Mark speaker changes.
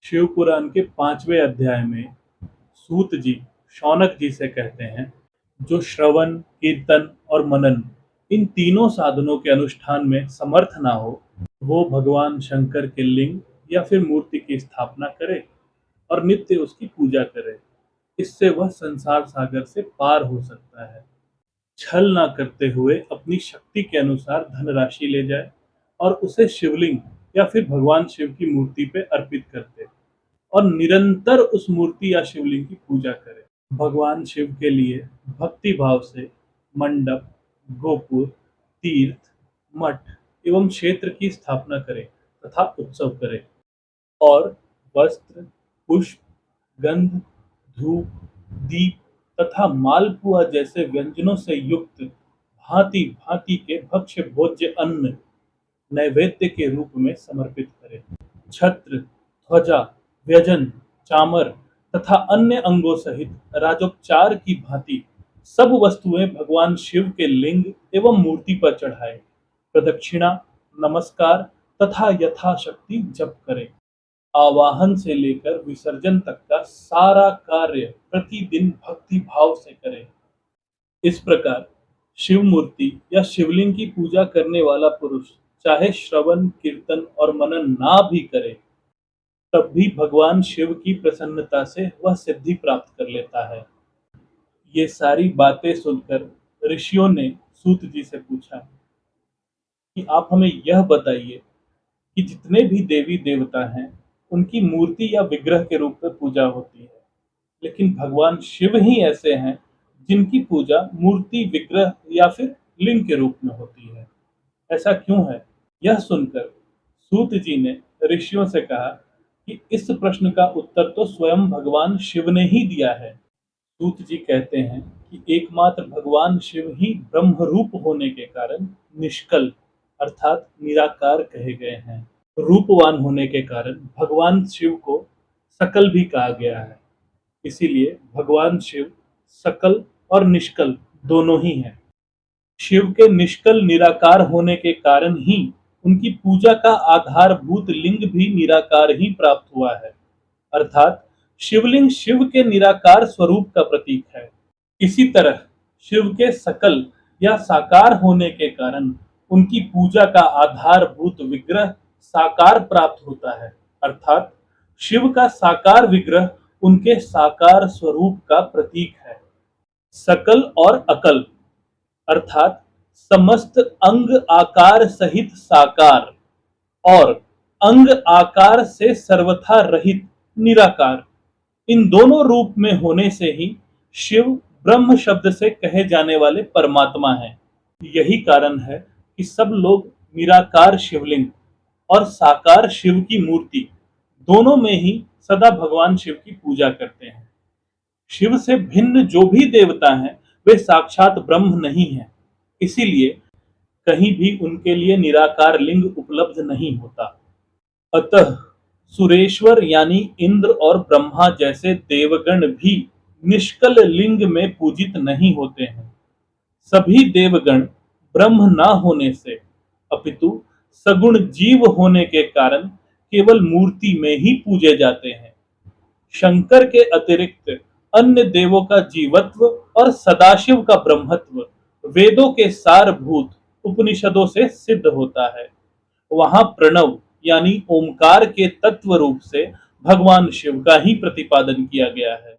Speaker 1: शिव पुराण के 5वें अध्याय में सूत जी शौनक जी से कहते हैं, जो श्रवण, कीर्तन और मनन इन तीनों साधनों के अनुष्ठान में समर्थ ना हो, वो भगवान शंकर के लिंग या फिर मूर्ति की स्थापना करे और नित्य उसकी पूजा करे। इससे वह संसार सागर से पार हो सकता है। छल ना करते हुए अपनी शक्ति के अनुसार धनराशि ले जाए और उसे शिवलिंग या फिर भगवान शिव की मूर्ति पे अर्पित कर दे और निरंतर उस मूर्ति या शिवलिंग की पूजा करें। भगवान शिव के लिए भक्ति भाव से मंडप, गोपुर, तीर्थ, मठ एवं क्षेत्र की स्थापना करें तथा उत्सव करें और वस्त्र, पुष्प, गंध, धूप, दीप तथा मालपुआ जैसे व्यंजनों से युक्त भांति भांति के भक्ष्य भोज्य अन्न नैवेद्य के रूप में समर्पित करें। छत्र, ध्वजा, व्यजन, चामर तथा अन्य अंगों सहित राजोपचार की भांति सब वस्तुएं भगवान शिव के लिंग एवं मूर्ति पर चढ़ाएं। प्रदक्षिणा, नमस्कार तथा यथाशक्ति जप करें। आवाहन से लेकर विसर्जन तक का सारा कार्य प्रतिदिन भक्ति भाव से करें। इस प्रकार शिव मूर्ति या शिवलिंग की पूजा करने वाला पुरुष चाहे श्रवण, कीर्तन और मनन ना भी करे, तब भी भगवान शिव की प्रसन्नता से वह सिद्धि प्राप्त कर लेता है। ये सारी बातें सुनकर ऋषियों ने सूत जी से पूछा कि आप हमें यह बताइए कि जितने भी देवी देवता हैं, उनकी मूर्ति या विग्रह के रूप में पूजा होती है, लेकिन भगवान शिव ही ऐसे हैं जिनकी पूजा मूर्ति, विग्रह या फिर लिंग के रूप में होती है। ऐसा क्यों है? यह सुनकर सूत जी ने ऋषियों से कहा कि इस प्रश्न का उत्तर तो स्वयं भगवान शिव ने ही दिया है। सूत जी कहते हैं कि एकमात्र भगवान शिव ही ब्रह्म रूप होने के कारण निष्कल अर्थात निराकार कहे गए हैं। रूपवान होने के कारण भगवान शिव को सकल भी कहा गया है। इसीलिए भगवान शिव सकल और निष्कल दोनों ही हैं। शिव के निष्कल निराकार होने के कारण ही उनकी पूजा का आधारभूत लिंग भी निराकार ही प्राप्त हुआ है, अर्थात शिवलिंग शिव के निराकार स्वरूप का प्रतीक है। इसी तरह शिव के सकल या साकार होने के कारण उनकी पूजा का आधारभूत विग्रह साकार प्राप्त होता है, अर्थात शिव का साकार विग्रह उनके साकार स्वरूप का प्रतीक है। सकल और अकल अर्थात समस्त अंग आकार सहित साकार और अंग आकार से सर्वथा रहित निराकार, इन दोनों रूप में होने से ही शिव ब्रह्म शब्द से कहे जाने वाले परमात्मा हैं। यही कारण है कि सब लोग निराकार शिवलिंग और साकार शिव की मूर्ति दोनों में ही सदा भगवान शिव की पूजा करते हैं। शिव से भिन्न जो भी देवता हैं, वे साक्षात ब्रह्म नहीं हैं। इसीलिए कहीं भी उनके लिए निराकार लिंग उपलब्ध नहीं होता। अतः सुरेश्वर यानी इंद्र और ब्रह्मा जैसे देवगण भी निष्कल लिंग में पूजित नहीं होते हैं। सभी देवगण ब्रह्म ना होने से अपितु सगुण जीव होने के कारण केवल मूर्ति में ही पूजे जाते हैं। शंकर के अतिरिक्त अन्य देवों का जीवत्व और सदाशिव का ब्रह्मत्व वेदों के सारभूत उपनिषदों से सिद्ध होता है। वहां प्रणव यानी ओमकार के तत्व रूप से भगवान शिव का ही प्रतिपादन किया गया है।